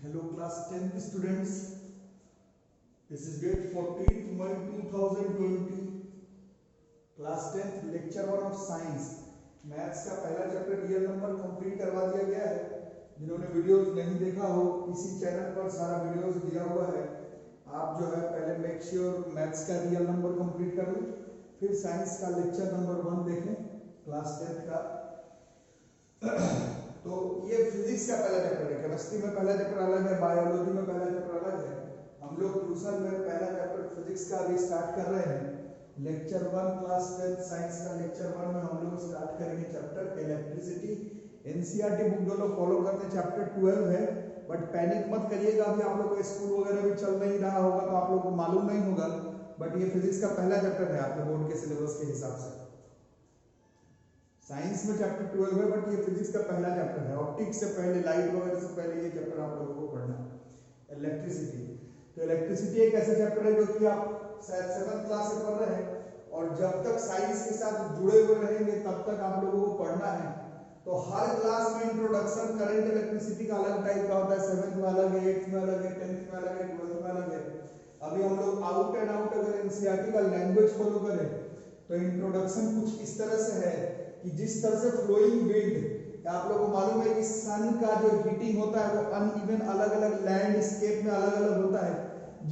Hello class 10th students, this is date 14th May 2020, class 10th lecture 1 of science, maths का पहला chapter real number complete करवा दिया गया है। जिन्होंने वीडियोस नहीं देखा हो, इसी चैनल पर सारा वीडियोस दिया हुआ है। आप जो है पहले मेक श्योर मैथ्स का रियल नंबर कंप्लीट कर लें, फिर साइंस का लेक्चर नंबर 1 देखें क्लास 10th का। तो ये फिजिक्स का पहला चैप्टर है, केमिस्ट्री में पहला चैप्टर अलग है, बायोलॉजी में पहला चैप्टर अलग है। हम लोग ट्यूशन में पहला चैप्टर फिजिक्स का अभी स्टार्ट कर रहे हैं। लेक्चर 1 क्लास 10 साइंस का लेक्चर 1 में हम लोग स्टार्ट करेंगे चैप्टर इलेक्ट्रिसिटी। एनसीईआरटी बुक जो लोग फॉलो करते हैं चैप्टर 12 है, बट पैनिक मत करिएगा, अभी आप लोग को स्कूल वगैरह भी चल नहीं रहा होगा तो आप लोग को मालूम नहीं होगा, बट ये फिजिक्स का पहला चैप्टर है आपके बोर्ड के सिलेबस के हिसाब से। साइंस में चैप्टर 12 है, बट ये फिजिक्स का पहला चैप्टर है। ऑप्टिक्स से पहले, लाइट वगैरह से पहले ये चैप्टर आप लोगों को पढ़ना है, इलेक्ट्रिसिटी। तो इलेक्ट्रिसिटी एक ऐसा चैप्टर है जो कि आप शायद 7th क्लास से पढ़ रहे हैं, और जब तक साइंस के साथ जुड़े हुए रहेंगे तब तक आप लोगों को पढ़ना है। तो हर क्लास में इंट्रोडक्शन करंट इलेक्ट्रिसिटी का अलग टाइप का होता है, 7th में अलग है, 8th में अलग है, 10th में अलग है, 12th में अलग है। अभी हम लोग आउट एंड आउट अगर एनसीईआरटी का लैंग्वेज फॉलो करें तो इंट्रोडक्शन कुछ इस तरह से है कि जिस तरह से फ्लोइंग विंड, आप लोगों को मालूम है कि सन का जो हीटिंग होता है वो अनइवन अलग अलग लैंडस्केप में अलग अलग होता है,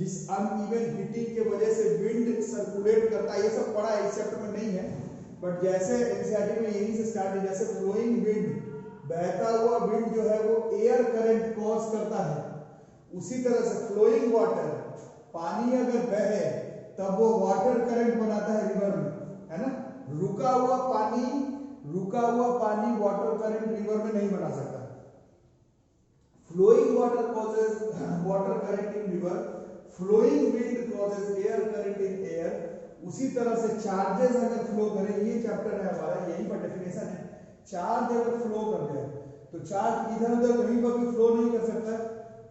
जिस अनइवन हीटिंग की वजह से विंड सर्कुलेट करता है। ये सब पढ़ा है, इस चैप्टर में नहीं है, बट जैसे एनसीईआरटी में यहीं से स्टार्ट है, जैसे फ्लोइंग विंड, बहता हुआ विंड जो है वो एयर करंट कॉज करता है, उसी तरह से फ्लोइंग वाटर, पानी अगर बहे तब वो वाटर करंट बनाता है रिवर में, है ना। रुका हुआ पानी वाटर करंट रिवर में नहीं बना सकता। Flowing water causes water current in river, flowing wind causes air current in air. उसी तरह से चार्जेस अगर फ्लो करें, ये चैप्टर है हमारा, यही पर डेफिनेशन है। चार्ज अगर फ्लो कर जाए तो चार्ज इधर उधर कहीं पर भी फ्लो नहीं कर सकता।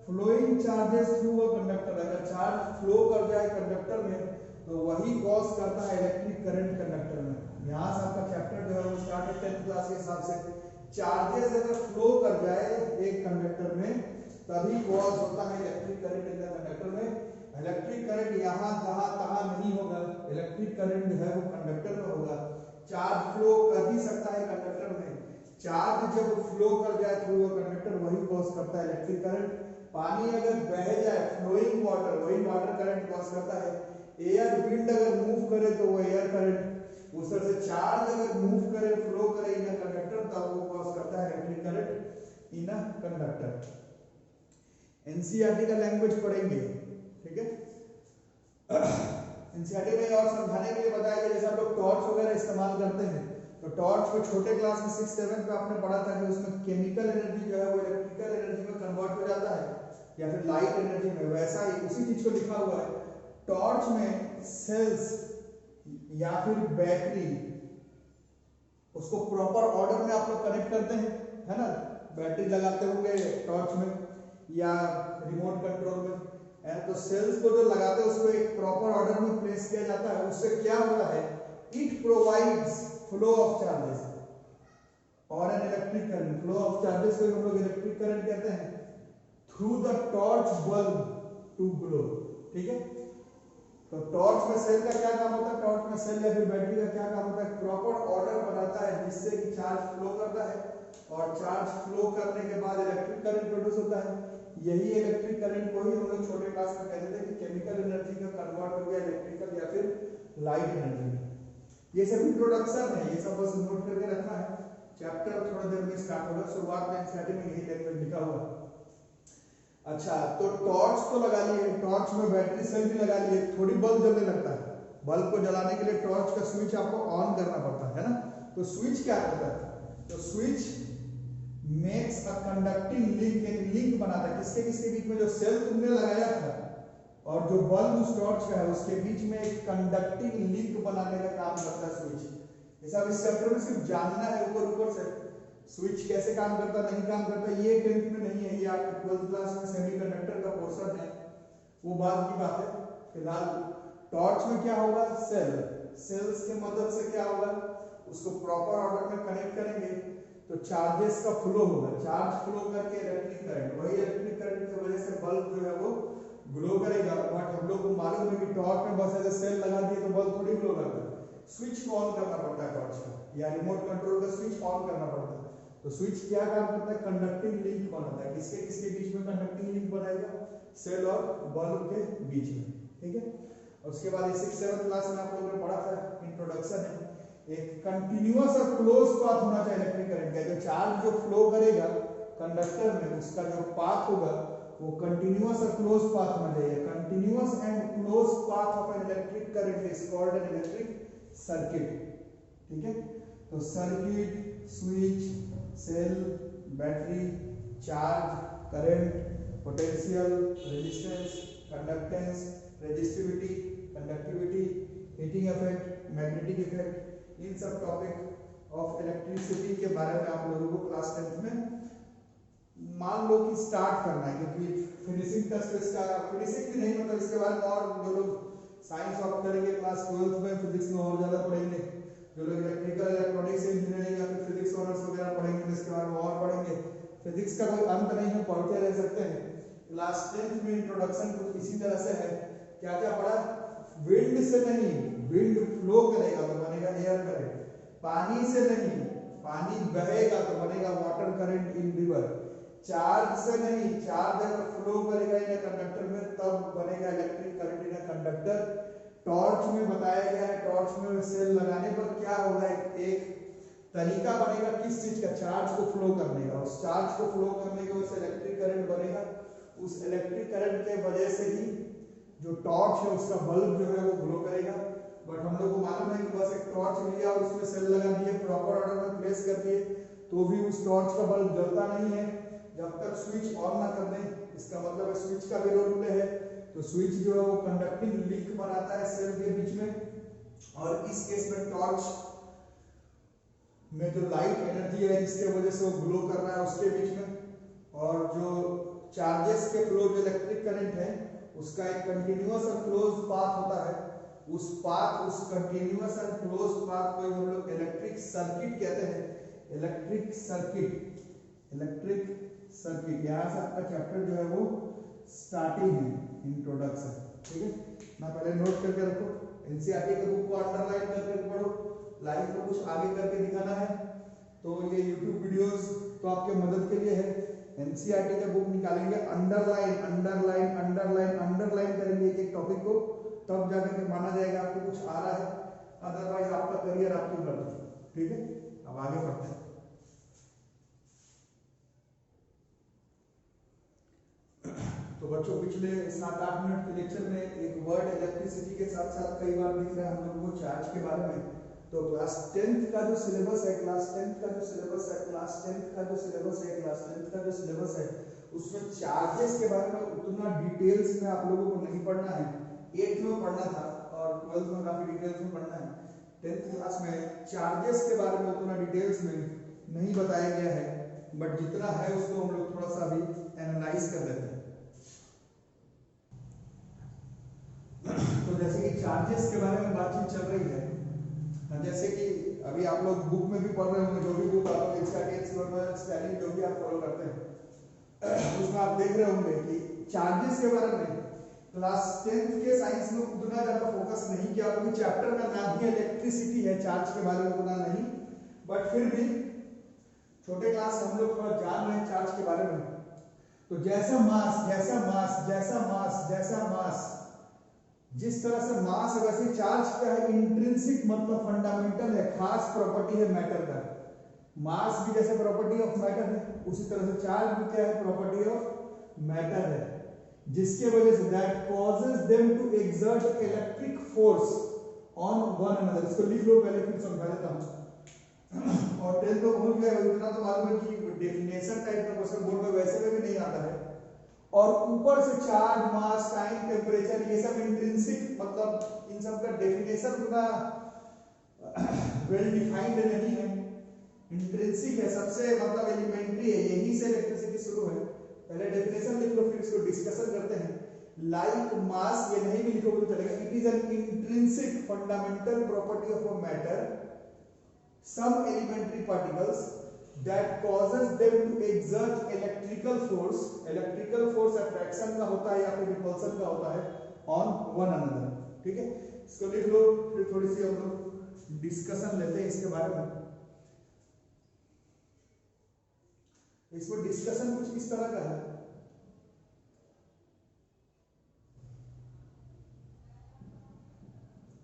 Flowing charges through a conductor, अगर चार्ज फ्लो कर जाए कंडक्टर में तो वही कॉज करता है इलेक्ट्रिक करंट कंडक्टर में। यहाँ से आपका चैप्टर जो है वो स्टार्ट है 10th क्लास के हिसाब से। चार्जेस अगर फ्लो कर जाए एक कंडक्टर में तभी कॉज होता है electric current in the conductor में। इलेक्ट्रिक करंट यहाँ तहाँ नहीं होगा, इलेक्ट्रिक करंट जो है वो कंडक्टर में होगा। चार्ज फ्लो कर ही सकता है कंडक्टर में, चार्ज जब फ्लो कर जाए थ्रू अ कंडक्टर वही कॉज करता है इलेक्ट्रिक करंट। पानी अगर बह जाए, फ्लोइंग वाटर, वही वाटर करंट कॉज करता है। एयर विंड अगर मूव करे तो वो एयर करंट, उस तरह से चार्ज अगर मूव करे, फ्लो करे इन अ कंडक्टर, तब वो कॉज करता है electric current in a conductor. NCERT का लैंग्वेज पढ़ेंगे, ठीक है। एनसीईआरटी में और समझाने के लिए बताया गया, जैसे आप लोग टॉर्च वगैरह इस्तेमाल करते हैं तो टॉर्च को छोटे क्लास में 6th 7th में आपने पढ़ा था कि उसमें केमिकल एनर्जी जो है वो इलेक्ट्रिकल एनर्जी में कन्वर्ट हो जाता है, या फिर लाइट एनर्जी में। वैसा ही उसी चीज को लिखा हुआ है। टॉर्च में सेल्स या फिर बैटरी, उसको प्रॉपर ऑर्डर में आप लोग कनेक्ट करते हैं, है ना। बैटरी लगाते होंगे टॉर्च में या रिमोट कंट्रोल में, तो सेल्स को जो लगाते हैं उसको एक प्रॉपर ऑर्डर में प्लेस किया जाता है। उससे क्या होता है, it provides flow of charges और an electric current. Flow of charges को हम लोग इलेक्ट्रिक करंट कहते हैं, through the torch bulb to glow, ठीक है। तो टॉर्च में सेल का क्या काम होता है, टॉर्च में सेल या फिर बैटरी का क्या काम होता है, प्रॉपर ऑर्डर बनाता है जिससे कि चार्ज फ्लो करता है, और चार्ज फ्लो करने के बाद इलेक्ट्रिक करंट प्रोड्यूस होता है। यही इलेक्ट्रिक करंट को ही हम लोग छोटे क्लास में कहते थे कि केमिकल एनर्जी का कन्वर्ट हो गया इलेक्ट्रिकल या फिर लाइट एनर्जी में। ये सब इंट्रोडक्शन है, ये सब बस नोट करके रखना है। चैप्टर थोड़ी देर में स्टार्ट होगा, शुरुआत में एनसीईआरटी में यही लैंग्वेज लिखा हुआ है। अच्छा, तो टॉर्च तो लगा लिए, टॉर्च में बैटरी सेल भी लगा लिए, थोड़ी बल्ब जलने लगता है। बल्ब को जलाने के लिए टॉर्च का स्विच आपको ऑन करना पड़ता है ना। तो स्विच क्या करता है, तो switch makes a conducting link, एक लिंक बनाता है किसके किसके बीच में, जो सेल तुमने लगाया था और जो बल्ब उस टॉर्च का है उसके बीच में एक कंडक्टिंग लिंक बनाने का काम करता है स्विच। ये सब इस चैप्टर में सिर्फ जानना है ऊपर से, स्विच कैसे काम करता नहीं काम करता ये 10th में नहीं है, ये आपके 12th क्लास में सेमीकंडक्टर का पोर्शन है, वो बाद की बात है। फिलहाल टॉर्च में क्या होगा, सेल्स के मदद से क्या होगा, उसको प्रॉपर ऑर्डर में कनेक्ट करेंगे तो चार्जेस का फ्लो होगा, चार्ज फ्लो करके इलेक्ट्रिक करंट, वही इलेक्ट्रिक करंट की वजह बल्ब जो है वो ग्लो करेगा। बट हम लोग को मालूम है कि टॉर्च में बस ऐसे सेल लगा दिए तो बल्ब थोड़ी ग्लो करता है, स्विच को ऑन करना पड़ता है टॉर्च का, या रिमोट कंट्रोल का स्विच ऑन करना पड़ता है। तो स्विच क्या काम करता है, कंडक्टिंग लिंक बनाता है। किसके किसके बीच में कंडक्टिंग लिंक बनाएगा, सेल और बल्ब के बीच में, ठीक है। और उसके बाद 6-7 क्लास में आप लोगों ने पढ़ा था, इंट्रोडक्शन है, एक कंटिन्यूअस और क्लोज पाथ होना चाहिए इलेक्ट्रिक करंट का। जो चार्ज जो फ्लो करेगा कंडक्टर में, उसका जो पाथ होगा वो कंटिन्यूअस और क्लोज पाथ होना चाहिए। Continuous and close path of an electric current is called an electric circuit, ठीक है। तो circuit, switch, cell, battery, charge, current, potential, resistance, conductance, resistivity, conductivity, heating effect, magnetic effect, इन सब topic of electricity के बारे में आप लोगों को क्लास 10th में मान लो कि स्टार्ट करना है, क्योंकि फिनिशिंग टेस्ट इसका फिनिशिंग भी नहीं, मतलब इसके बारे में और जो लोग साइंस ऑप्ट करेंगे क्लास 12th में फिजिक्स में और ज्यादा पढ़ेंगे, जो लोग इलेक्ट्रिकल इलेक्ट्रॉनिक्स इंजीनियरिंग या फिर फिजिक्स ऑनर्स वगैरह पढ़ेंगे तो इसके बारे में और पढ़ेंगे। फिजिक्स का कोई अंत नहीं है, पढ़ते रह सकते हैं। क्लास 10th में इंट्रोडक्शन कुछ इसी तरह से है। क्या क्या पढ़ा, विंड से नहीं, विंड फ्लो करेगा तो बनेगा एयर करंट, पानी से नहीं, पानी बहेगा तो बनेगा water current in river, charge से नहीं, चार्ज अगर फ्लो करेगा इन कंडक्टर में तब बनेगा electric current in conductor. Torch में बताया गया है, टॉर्च में सेल लगाने पर क्या होगा, एक तरीका बनेगा किस चीज का, चार्ज को फ्लो करने का। उस चार्ज को फ्लो करने के वजह से इलेक्ट्रिक करंट बनेगा। उस इलेक्ट्रिक करंट के वजह से ही जो टॉर्च है उसका बल्ब जो है वो ग्लो करेगा। बट हम लोग को मालूम है कि बस एक टॉर्च लिया और उसमें सेल लगा दिए, प्रॉपर ऑर्डर में प्लेस कर दिए, तो भी उस टॉर्च का बल्ब जलता नहीं है जब तक स्विच ऑन ना कर दें। इसका मतलब है स्विच का भी रोल प्ले है। तो स्विच जो है वो कंडक्टिंग लिंक बनाता है सेल के बीच में, और इस केस में टॉर्च में जो लाइट एनर्जी है जिसके वजह से वो ग्लो कर रहा है उसके बीच में, और जो चार्जेस के फ्लो जो इलेक्ट्रिक करंट है उसका एक कंटिन्यूअस और क्लोज पाथ होता है। उस कंटिन्यूअस और क्लोज पाथ को हम लोग इलेक्ट्रिक सर्किट कहते हैं। इलेक्ट्रिक सर्किट यहाँ से आपका चैप्टर जो है वो स्टार्टिंग है, इंट्रोडक्शन, ठीक है ना। पहले नोट करके रखो, एनसीईआरटी के बुक को अंडरलाइन करके पढ़ो, लाइव को कुछ आगे करके दिखाना है तो ये यूट्यूब वीडियोस तो आपके मदद के लिए है। एनसीईआरटी का बुक निकालेंगे, अंडरलाइन करेंगे एक टॉपिक को, तब जाकर के माना जाएगा आपको कुछ आ रहा है, अदरवाइज आपका करियर आपकी मर्जी, ठीक है। अब आगे बढ़ते हैं। तो बच्चों पिछले 7-8 मिनट के लेक्चर में एक वर्ड इलेक्ट्रिसिटी के साथ साथ कई बार दिख रहा है हम लोगों को चार्ज के बारे में। तो क्लास 10th का जो सिलेबस है, उसमें चार्जेस के बारे में उतना डिटेल्स में आप लोगों को नहीं पढ़ना है। 8th में पढ़ना था और 12th में काफी डिटेल्स में पढ़ना है। 10th क्लास में चार्जेस के बारे में उतना डिटेल्स में नहीं बताया गया है, बट जितना है उसको हम लोग थोड़ा सा अभी एनालाइज कर लेते हैं। तो जैसे कि चार्जेस के बारे में बातचीत चल रही है, जैसे कि अभी आप लोग बुक में भी पढ़ रहे होंगे, जो भी बुक आप लोग स्टाइलिंग जो भी आप फॉलो करते हैं उसमें आप देख रहे होंगे कि चार्जेस के बारे में क्लास 10th के साइंस में उतना ज्यादा फोकस नहीं किया, क्योंकि चैप्टर का नाम ही इलेक्ट्रिसिटी है, चार्ज के बारे में उतना नहीं, बट फिर भी छोटे क्लास हम लोग थोड़ा जान रहे हैं चार्ज के बारे में। तो जैसा मास जिस तरह से मास है वैसे चार्ज क्या है, इंट्रिंसिक मतलब फंडामेंटल है, खास प्रॉपर्टी है मैटर का। मास भी जैसे प्रॉपर्टी ऑफ मैटर है, उसी तरह से चार्ज भी क्या है, प्रॉपर्टी ऑफ मैटर है, जिसके वजह से that causes them to exert electric force on one another. इसको लिख लो, पहले फिर समझा देता हूं। और 10 तो भूल गए, इतना तो मालूम है कि डेफिनेशन टाइप का क्वेश्चन बोर्ड में वैसे में भी नहीं आता है। और ऊपर से चार्ज, मास, टाइम, टेम्परेचर, ये सब इंट्रिंसिक मतलब इन सब का डेफिनेशन उतना वेल डिफाइंड नहीं है, इंट्रिंसिक है, सबसे मतलब एलिमेंट्री है, यही से इलेक्ट्रिसिटी शुरू है। पहले डेफिनेशन लिख लो, फिर इसको डिस्कशन करते हैं। लाइक मास, ये नहीं भी लिखोगे तो चलेगा, it is an intrinsic fundamental property of a matter, some elementary particles that causes them to exert electrical force attraction का होता है या फिर repulsion का होता है on one another। ठीक है, इसको लिख लो, फिर थोड़ी सी हम लोग डिस्कशन लेते हैं इसके बारे में। इसमें डिस्कशन कुछ इस तरह का है,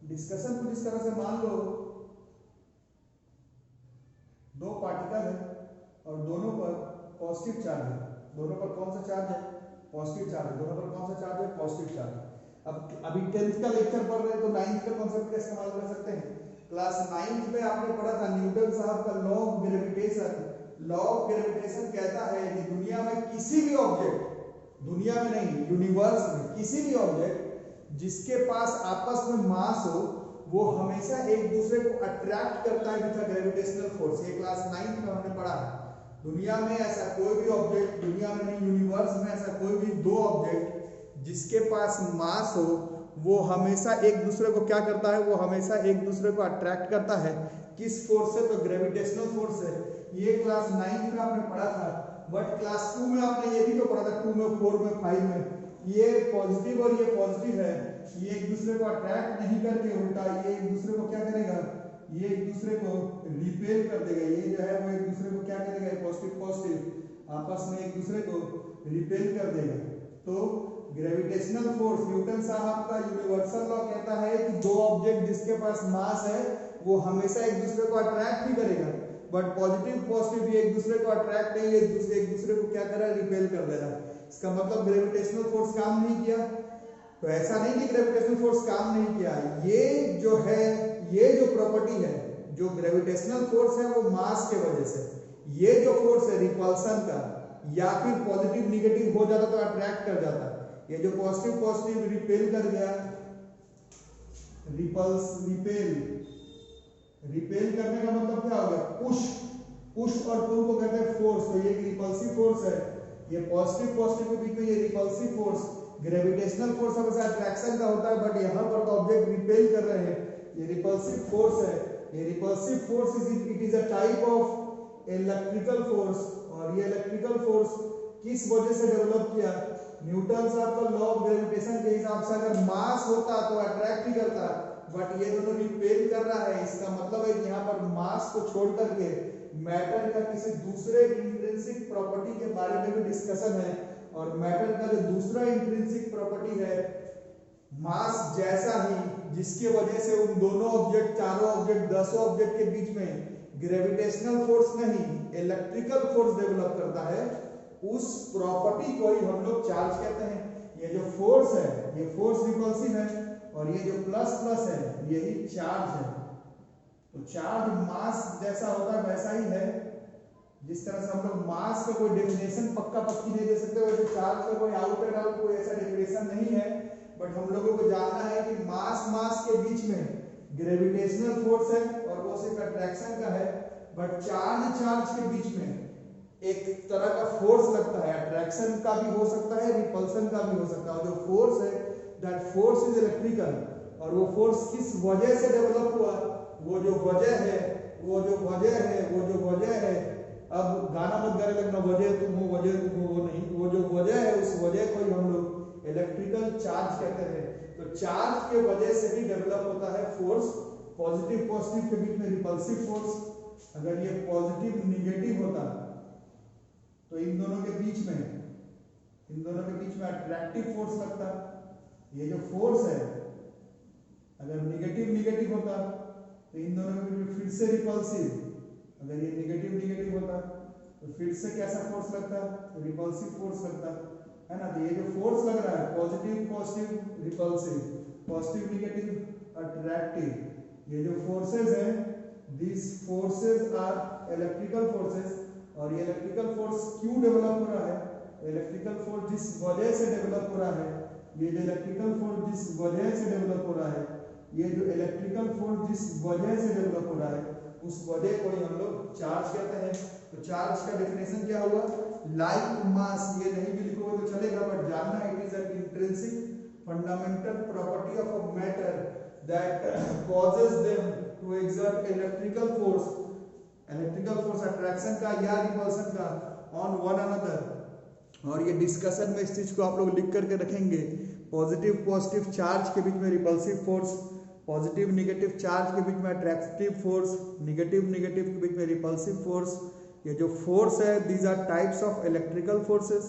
डिस्कशन कुछ इस तरह से, मान लो दो पार्टिकल है और दोनों पर पॉजिटिव चार्ज है। दोनों पर कौन सा चार्ज है? पॉजिटिव चार्ज है। दोनों पर कौन सा चार्ज है? Positive charge. अब अभी 10th का लेक्चर पढ़ रहे हैं तो 9th का कॉन्सेप्ट का इस्तेमाल कर सकते हैं। क्लास 9th में आपने पढ़ा था न्यूटन साहब का law of gravitation. Law of gravitation कहता है कि दुनिया में किसी भी ऑब्जेक्ट, दुनिया में नहीं यूनिवर्स में किसी भी ऑब्जेक्ट जिसके पास आपस में मास हो वो हमेशा एक दूसरे को अट्रैक्ट करता है विद ग्रेविटेशनल फोर्स। ये क्लास 9th में हमने पढ़ा है। दुनिया में ऐसा कोई भी ऑब्जेक्ट, दुनिया में नहीं यूनिवर्स में ऐसा कोई भी दो ऑब्जेक्ट जिसके पास मास हो वो हमेशा एक दूसरे को क्या करता है? वो हमेशा एक दूसरे को अट्रैक्ट करता है। किस फोर्स से? तो ग्रेविटेशनल फोर्स है। ये क्लास 9th में आपने पढ़ा था। बट क्लास 2 में आपने ये भी तो पढ़ा था, 2 में, 4 में, 5 में। ये पॉजिटिव और ये पॉजिटिव है, ये एक दूसरे को अट्रैक्ट नहीं करके उल्टा ये एक दूसरे को क्या करेगा? ये एक दूसरे को रिपेल कर देगा। ये जो है वो एक दूसरे को क्या करेगा? पॉजिटिव पॉजिटिव आपस में एक दूसरे को रिपेल कर देगा। तो ग्रेविटेशनल फोर्स, न्यूटन साहब का यूनिवर्सल लॉ कहता है कि दो ऑब्जेक्ट जिसके पास मास है वो हमेशा एक दूसरे को अट्रैक्ट ही करेगा। बट पॉजिटिव पॉजिटिव ये एक दूसरे को अट्रैक्ट नहीं, एक दूसरे को क्या कर रहा है? रिपेल कर दे रहा है। इसका मतलब ग्रेविटेशनल फोर्स काम नहीं किया। तो ऐसा नहीं कि ग्रेविटेशनल फोर्स काम नहीं किया, ये जो है, ये जो प्रॉपर्टी है, जो ग्रेविटेशनल फोर्स है वो मास के वजह से, ये जो फोर्स है रिपल्सन का, या फिर पॉजिटिव निगेटिव हो जाता तो अट्रैक्ट कर जाता। ये जो पॉजिटिव पॉजिटिव रिपेल कर गया, रिपेल करने का मतलब क्या हो गया? पुश और पुल को कहते हैं फोर्स। तो ये रिपल्सिव फोर्स है। ये पॉजिटिव पॉजिटिव के बीच में ये रिपल्सिव फोर्स, ग्रेविटेशनल फोर्स हमेशा अट्रैक्शन का होता है, बट यहाँ पर तो ऑब्जेक्ट रिपेल कर रहे हैं, ये रिपल्सिव फोर्स है। ये repulsive force it is a type of electrical force. और ये इलेक्ट्रिकल फोर्स किस वजह से डेवलप किया? न्यूटन साहब का लॉ ऑफ ग्रेविटेशन के हिसाब से अगर मास होता तो अट्रैक्ट ही करता, बट ये दोनों रिपेल कर रहा है। इसका मतलब है कि यहाँ पर मास को छोड़ करके मैटर का किसी दूसरे इंट्रिंसिक प्रॉपर्टी के बारे में भी डिस्कशन है। और मैटर का जो दूसरा इंट्रिंसिक प्रॉपर्टी है मास जैसा ही, जिसकी वजह से उन दोनों ऑब्जेक्ट, चारों ऑब्जेक्ट, 10 ऑब्जेक्ट के बीच में ग्रेविटेशनल फोर्स नहीं इलेक्ट्रिकल फोर्स डेवलप करता है, उस प्रॉपर्टी को ही हम लोग चार्ज कहते हैं। ये जो फोर्स है ये फोर्स रिपल्सिव है, और ये जो प्लस प्लस है यही चार्ज है। तो चार्ज मास जैसा होता है वैसा ही है। जिस तरह से हम लोग मास का कोई डेफिनेशन पक्का पक्की नहीं दे सकते, वैसे चार्ज का कोई आउट एंड आउट कोई ऐसा डेफिनेशन नहीं है। बट हम लोगों को जानना है कि मास के बीच में ग्रेविटेशनल फोर्स है और वो सिर्फ अट्रैक्शन का है, बट चार्ज के बीच में एक तरह का फोर्स लगता है, अट्रैक्शन का भी हो सकता है, रिपल्सन का भी हो सकता है। और जो फोर्स है दैट फोर्स इज इलेक्ट्रिकल, और वो फोर्स किस वजह से डेवलप हुआ? वो जो वजह है, अब गाना मत गाने लगना वजह तुम हो वो नहीं, वो जो वजह है उस वजह को ही हम लोग इलेक्ट्रिकल चार्ज कहते हैं। तो चार्ज के वजह से ही डेवलप होता है फोर्स। पॉजिटिव पॉजिटिव के बीच में रिपल्सिव फोर्स, अगर ये पॉजिटिव निगेटिव होता तो इन दोनों के बीच में अट्रैक्टिव फोर्स लगता। ये जो फोर्स है अगर निगेटिव होता तो इन दोनों के बीच में फिर से रिपल्सिव, अगर ये निगेटिव होता तो फिर से कैसा फोर्स लगता? रिपल्सिव फोर्स लगता है ना। तो ये जो फोर्स लग रहा है positive repulsive, positive negative attractive, ये जो फोर्सेस हैं this forces are electrical forces. और ये इलेक्ट्रिकल फोर्स क्यों डेवलप हो रहा है? इलेक्ट्रिकल फोर्स जिस वजह से डेवलप हो रहा है, ये जो इलेक्ट्रिकल फोर्स जिस वजह से डेवलप हो रहा है, ये जो इलेक्ट्रिकल फोर्स जिस वजह से डेवलप हो रहा है उस वजह को ही हम लोग चार्ज कहते हैं। तो चार्ज का डेफिनेशन क्या हुआ? Like mass. ये नहीं भी लिखोगे तो चलेगा, बट जानना it is an intrinsic fundamental property of a matter that causes them to exert electrical force electrical force attraction का या रिपल्शन का ऑन वन अनदर। और ये डिस्कशन में इस चीज को आप लोग लिख करके रखेंगे, पॉजिटिव पॉजिटिव चार्ज के बीच में repulsive force, positive negative charge के बीच में अट्रैक्टिव फोर्स, निगेटिव निगेटिव के बीच में रिपल्सिव फोर्स। ये जो फोर्स है these are types of electrical forces,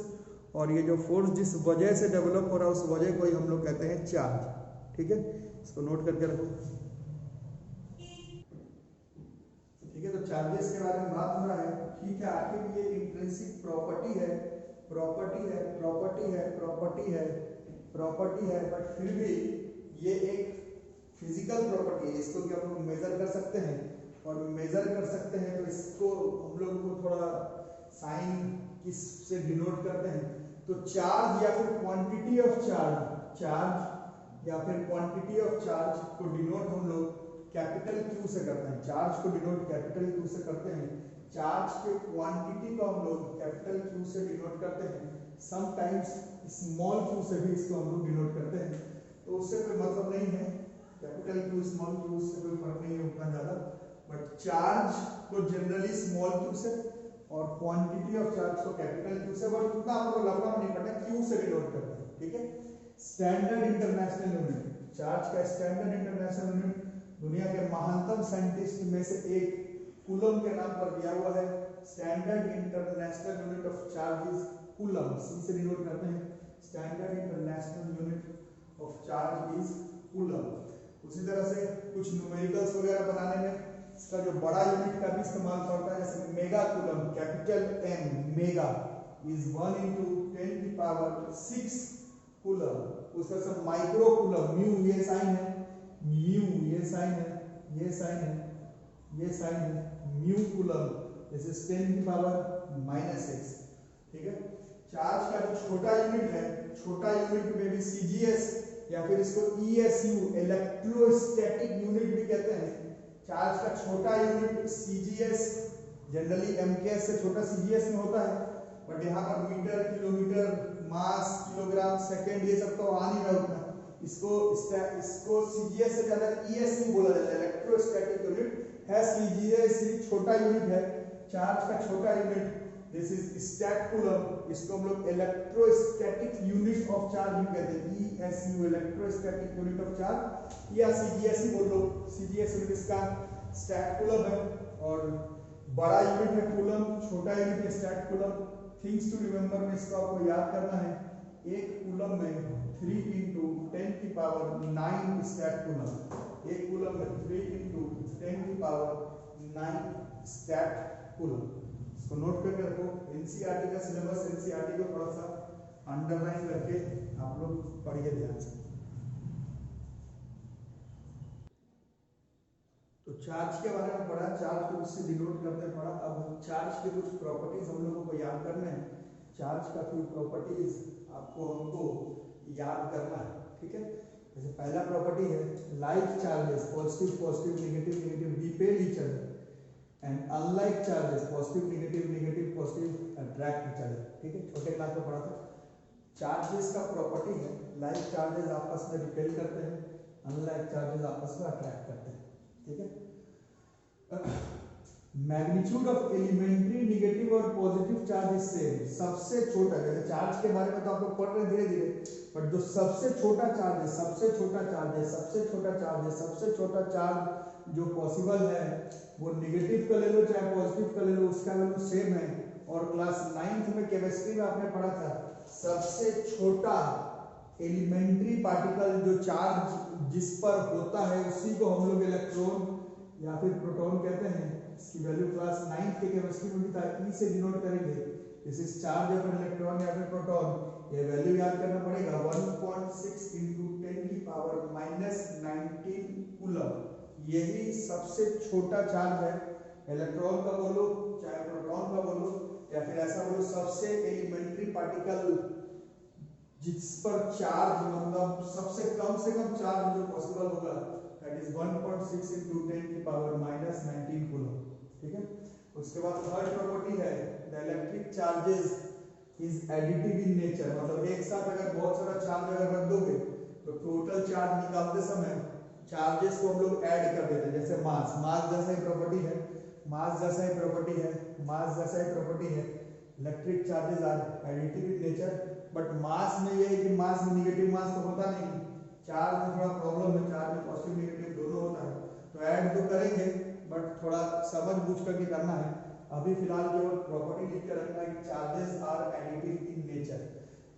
और ये जो फोर्स जिस वजह से डेवलप हो रहा है उस वजह को ही हम लोग कहते हैं चार्ज। ठीक है, इसको नोट करके रखो। ठीक है, तो चार्जेस के बारे में बात हो रहा है। ठीक है, आखिर ये इंट्रिंसिक प्रॉपर्टी है, प्रॉपर्टी है, प्रॉपर्टी है, प्रॉपर्टी है, प्रॉपर्टी है, बट फिर भी ये एक फिजिकल प्रॉपर्टी है। इसको भी हम लोग मेजर कर सकते हैं, और मेजर कर सकते हैं तो इसको हम लोग को थोड़ा साइन किससे डिनोट करते हैं, तो चार्ज या फिर क्वांटिटी ऑफ चार्ज, चार्ज या फिर क्वांटिटी ऑफ चार्ज को डिनोट हम लोग कैपिटल क्यू से करते हैं। चार्ज को डिनोट कैपिटल क्यू से करते हैं, चार्ज के क्वांटिटी को हम लोग कैपिटल क्यू से डिनोट करते हैं, समटाइम्स स्मॉल क्यू से भी इसको हम लोग डिनोट करते हैं। तो उससे कोई मतलब नहीं है, कैपिटल क्यू स्मॉल क्यू से कोई फर्क नहीं है उतना ज्यादा, बट चार्ज को जनरली स्मॉल क्यू से और क्वांटिटी ऑफ चार्ज को कैपिटल क्यू से, बट उतना आपको लंबा नहीं पड़ता, क्यू से डिनोट करते हैं। ठीक है, स्टैंडर्ड इंटरनेशनल यूनिट, चार्ज का स्टैंडर्ड इंटरनेशनल यूनिट दुनिया के महानतम साइंटिस्ट में से एक कूलम के नाम पर दिया हुआ है। Standard international unit of charge is coulomb, C से डिनोट करते हैं। Standard international unit of charge is coulomb. उसी तरह से कुछ न्यूमेरिकल्स वगैरह बनाने में इसका जो बड़ा यूनिट का भी इस्तेमाल करता है, जैसे mega coulomb, capital M, mega is 1 × 10⁻⁶ coulomb. उस तरह से माइक्रो कूलम, म्यू ये साइन है, म्यू ये साइन है, ये साइन है, ये साइन है, म्यू कूलम दिस इज 10⁻⁻⁶। ठीक है, चार्ज का जो छोटा यूनिट है, छोटा यूनिट में भी सीजीएस या फिर इसको ईएसयू इलेक्ट्रोस्टैटिक यूनिट भी कहते हैं। चार्ज का छोटा यूनिट सीजीएस, जनरली एमकेएस से छोटा सीजीएस में होता है, बट यहाँ पर मीटर, किलोमीटर, मास, किलोग्राम, सेकंड ये सब तो आ नहीं रहा उतना। इसको सीजीएस से ज्यादा ईएसयू बोला जाता है, इलेक्ट्रोस्टैटिक यूनिट है। सीजीएस छोटा यूनिट है, चार्ज का छोटा unit this is statcoulomb, इसको हम लोग इलेक्ट्रोस्टैटिक यूनिट ऑफ चार्ज भी कहते हैं, ESU electrostatic unit of charge, या सीजीएस ही बोल लो। सीजीएस यूनिट इसका स्टैट कूलम है, और बड़ा यूनिट है कूलम, छोटा यूनिट है statcoulomb. Things to remember में इसको आपको याद करना है, एक कूलम में 3 × 10⁹ स्टैट कूलम, एक कूलम में 3 × 10⁹ स्टैट कूलम। इसको नोट करके रखो। एनसीईआरटी का सिलेबस, एनसीईआरटी को थोड़ा सा अंडरलाइन करके आप लोग पढ़िए ध्यान से। तो चार्ज के बारे में पढ़ा, चार्ज को इससे डिनोट करते हैं पढ़ा। अब चार्ज के कुछ प्रॉपर्टीज हम लोगों को याद करने हैं। चार्ज का कुछ प्रॉपर्टीज हमको याद करना है। ठीक है, जैसे पहला प्रॉपर्टी है like charges, positive positive, negative negative, repel each other, and unlike charges, positive negative negative positive, attract each other. ठीक है, छोटे क्लास में पढ़ा था। चार्जेस का प्रॉपर्टी है लाइक चार्जेस आपस में रिपेल करते हैं, अनलाइक चार्जेस आपस में अट्रैक्ट करते हैं। ठीक है, मैग्नीट्यूड ऑफ एलिमेंट्री नेगेटिव और पॉजिटिव चार्ज इज सेम। सबसे छोटा, जैसे चार्ज के बारे में तो आप लोग पढ़ रहे हैं धीरे धीरे, बट जो सबसे छोटा चार्ज है, सबसे छोटा चार्ज है, सबसे छोटा चार्ज है, सबसे छोटा चार्ज जो पॉसिबल है वो नेगेटिव का ले लो चाहे पॉजिटिव का ले लो, उसका वैल्यू सेम है। और क्लास 9th में केमिस्ट्री में आपने पढ़ा था, सबसे छोटा एलिमेंट्री पार्टिकल जो चार्ज जिस पर होता है उसी को हम लोग इलेक्ट्रॉन या फिर प्रोटॉन कहते हैं। इसकी वैल्यू क्लास 9th के केमिस्ट्री में भी था, ई से डिनोट करेंगे। This is charge of an electron या फिर प्रोटॉन। ये वैल्यू याद करना पड़ेगा, 1.6 × 10⁻⁻19 कूलम। यही सबसे छोटा चार्ज है, इलेक्ट्रॉन का बोलो चाहे प्रोटॉन का बोलो, या फिर ऐसा बोलो सबसे एलिमेंट्री पार्टिकल जिस पर चार्ज मतलब सबसे कम से कम चार्ज जो पॉसिबल होगा, दैट इज 1.6 × 10⁻⁻19 कूलम। ठीक है, उसके बाद थर्ड प्रॉपर्टी है the electric charges is additive in nature. मतलब एक साथ अगर बहुत सारा चार्ज अगर रख दोगे तो टोटल चार्ज निकालते समय चार्जेस को हम लोग ऐड कर देते हैं। जैसे मास, मास जैसा ही प्रॉपर्टी है, मास जैसा ही प्रॉपर्टी है, मास जैसा ही प्रॉपर्टी है। Electric charges are additive in nature, but mass में ये है कि मास में निगेटिव मास तो होता नहीं, चार्ज में थोड़ा प्रॉब्लम है, चार्ज में पॉजिटिव नेगेटिव दोनों होता है, तो ऐड तो करेंगे बट थोड़ा समझ बूझ करके करना है। अभी फिलहाल केवल प्रॉपर्टी लिख कर रखना है कि charges are additive in nature.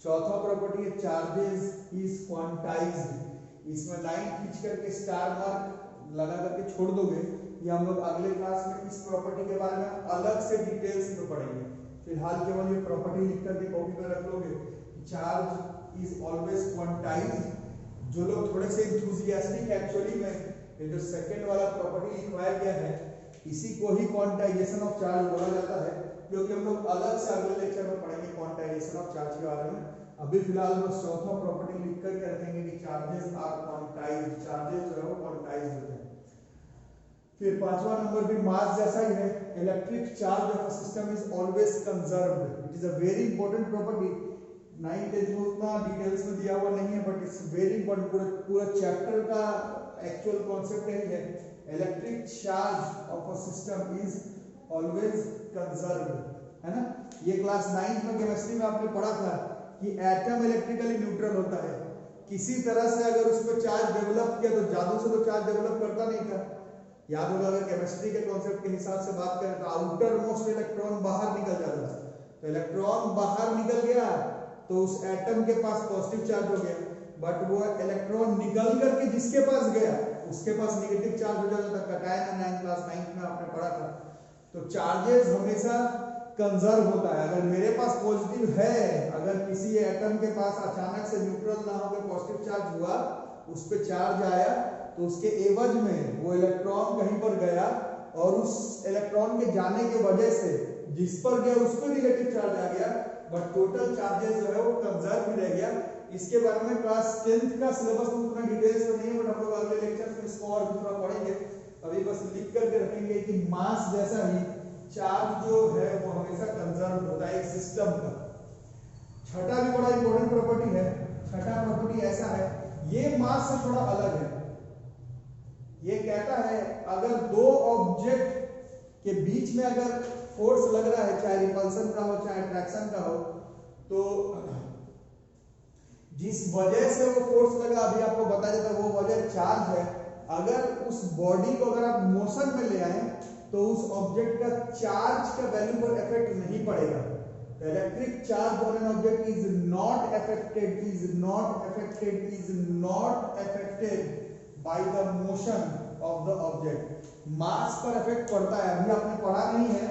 चौथा प्रॉपर्टी है चार्जेस इज क्वांटाइज्ड। इसमें लाइन खींच करके स्टार मार्क लगा करके छोड़ दोगे, ये हम लोग अगले क्लास में इस प्रॉपर्टी के बारे में अलग से डिटेल्स में पढ़ेंगे। फिलहाल केवल ये प्रॉपर्टी लिख करके कॉपी पर रख लोगे, चार्ज इज ऑलवेज क्वांटाइज्ड। जो लोग थोड़े से इंथुसियास्टिक एक्चुअली में ये जो सेकंड वाला प्रॉपर्टी लिखवाया गया है इसी को ही क्वांटाइजेशन ऑफ चार्ज बोला जाता है, क्योंकि हम लोग अलग से अगले लेक्चर में पढ़ेंगे क्वांटाइजेशन ऑफ चार्ज के बारे में। अभी फिलहाल हम चौथा प्रॉपर्टी लिख करके रखेंगे कि चार्जेस आर क्वांटाइज्ड, चार्जेस जो है वो क्वांटाइज्ड होते हैं। फिर पांचवा नंबर भी मास जैसा ही है, electric charge of a system is always conserved. It is a very important property. 9th 10th में उतना डिटेल्स में दिया हुआ नहीं है, बट इट्स वेरी इंपॉर्टेंट। पूरा चैप्टर का एक्चुअल कॉन्सेप्ट यही है, electric charge of a system is always conserved, है ना। ये क्लास 9th में केमिस्ट्री में आपने पढ़ा था कि एटम इलेक्ट्रिकली न्यूट्रल होता है। किसी तरह से अगर उस पर चार्ज डेवलप किया तो जादू से तो चार्ज डेवलप करता नहीं था। याद होगा अगर केमिस्ट्री के कॉन्सेप्ट के हिसाब से बात करें तो आउटर मोस्ट इलेक्ट्रॉन बाहर निकल जाता था, तो इलेक्ट्रॉन बाहर निकल गया तो उस एटम के पास पॉजिटिव चार्ज हो गया, बट वो इलेक्ट्रॉन निकल करके जिसके पास गया उसके पास नेगेटिव चार्ज हो जाता था। कटायन क्लास 9th में आपने पढ़ा था। तो चार्जेस हमेशा कंजर्व होता है। अगर मेरे पास पॉजिटिव है, अगर किसी एटम के पास अचानक से न्यूट्रल ना होकर पॉजिटिव चार्ज हुआ, उस पे चार्ज आया, तो उसके एवज में वो इलेक्ट्रॉन कहीं पर गया और उस इलेक्ट्रॉन के जाने के वजह से जिस पर गया उस पर नेगेटिव चार्ज आ गया, बट टोटल चार्जेस जो है वो कंजर्व ही रह गया। इसके बारे में क्लास 10th का सिलेबस में उतना डिटेल्स में नहीं है, बट हम लोग अगले लेक्चर में इसको और भी थोड़ा पढ़ेंगे। अभी बस लिख करके रखेंगे कि मास जैसा ही चार्ज जो है वो हमेशा कंजर्व होता है एक सिस्टम का। छठा भी बड़ा इंपॉर्टेंट प्रॉपर्टी है। छठा प्रॉपर्टी ऐसा है, ये मास से थोड़ा अलग है। ये कहता है अगर दो ऑब्जेक्ट के बीच में अगर फोर्स लग रहा है, चाहे रिपल्सन का हो चाहे अट्रैक्शन का हो, तो जिस वजह से वो फोर्स लगा अभी आपको बता देता वो वजह चार्ज है। अगर उस बॉडी को अगर आप मोशन में ले आए तो उस ऑब्जेक्ट का चार्ज का वैल्यू पर इफेक्ट नहीं पड़ेगा। Electric charge on an object is not affected by the motion of the object. Mass पर इफेक्ट पड़ता है, अभी आपने पढ़ा नहीं है,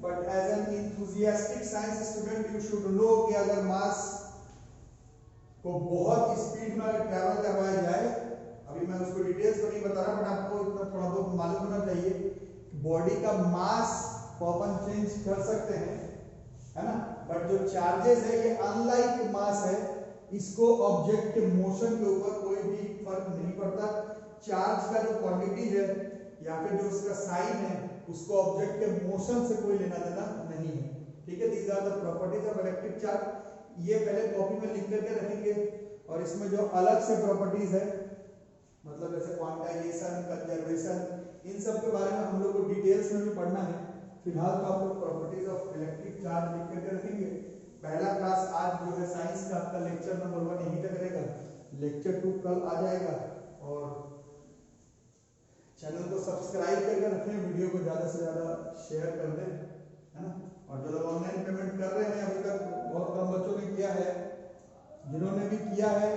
but as an enthusiastic science student you should know कि अगर मास को बहुत स्पीड में अगर ट्रैवल करवाया जाए, अभी मैं उसको डिटेल्स तो नहीं बता रहा, बट आपको इतना थोड़ा बहुत मालूम होना चाहिए बॉडी का मास को अपन चेंज कर सकते हैं, है ना। बट जो चार्जेस है ये अनलाइक मास है, इसको ऑब्जेक्ट के मोशन के ऊपर कोई भी फर्क नहीं पड़ता। चार्ज का जो क्वांटिटी है या फिर जो उसका साइन है उसको ऑब्जेक्ट के मोशन से कोई लेना देना नहीं है, ठीक है। These are the properties of electric charge. ये पहले कॉपी में लिख करके रखेंगे, और इसमें जो अलग से प्रॉपर्टीज है, मतलब जैसे क्वांटाइजेशन, कंजर्वेशन, इन सब के बारे में हम लोग को डिटेल्स में भी पढ़ना है। फिलहाल तो आप लोग प्रॉपर्टीज ऑफ इलेक्ट्रिक चार्ज लिख करके रखेंगे। पहला क्लास आज जो है साइंस का, आपका लेक्चर नंबर 1 यहीं तक रहेगा। लेक्चर 2 कल आ जाएगा, और चैनल को सब्सक्राइब करके रखें, वीडियो को ज़्यादा से ज़्यादा शेयर कर दें, है ना। और जो लोग ऑनलाइन पेमेंट कर रहे हैं, अभी तक बहुत कम बच्चों ने किया है, जिन्होंने भी किया है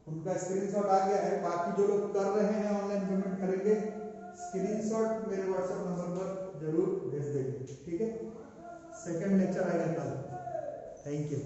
उनका स्क्रीनशॉट आ गया है। बाकी जो लोग कर रहे हैं ऑनलाइन पेमेंट करेंगे, स्क्रीनशॉट मेरे व्हाट्सएप नंबर पर जरूर भेज देंगे, ठीक है। सेकंड लेक्चर आएगा कल। Thank you.